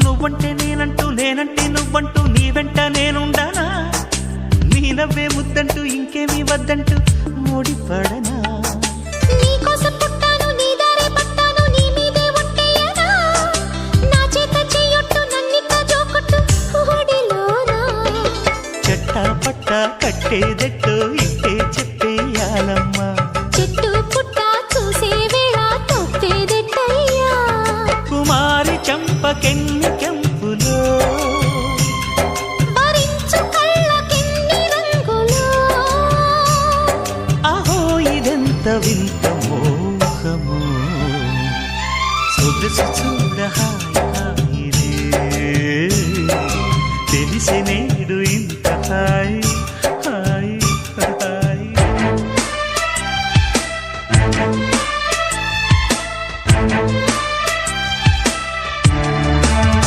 నువ్వంటే నేనంటూ నేనంటే నువ్వంటూ నీ వెంట నేనుండానా నీ నవ్వే ముద్దంటూ ఇంకేమీ వద్దంటూ ముడిపడనా నీకోసం పుట్టాను నీ దారే పట్టాను నీ మీదే ఒట్టేయనా నా చేత చెయ్యొట్టు నన్నిక జోకొట్టు ఓడిలోనా చెట్టా పట్టా కట్టేదెట్టు ఇట్టే చెప్పేయాలమ్మా చెట్టు పుట్ట చూసే వేళ తప్పేదెట్టయ్యా కుమారి చంపకెన్ని కెంపులో భరించు కళ్ళకెన్ని రంగులో అహో ఇదెంత వింత మోహము సొగసు చూడ హాయి హాయిరే తెలిసినే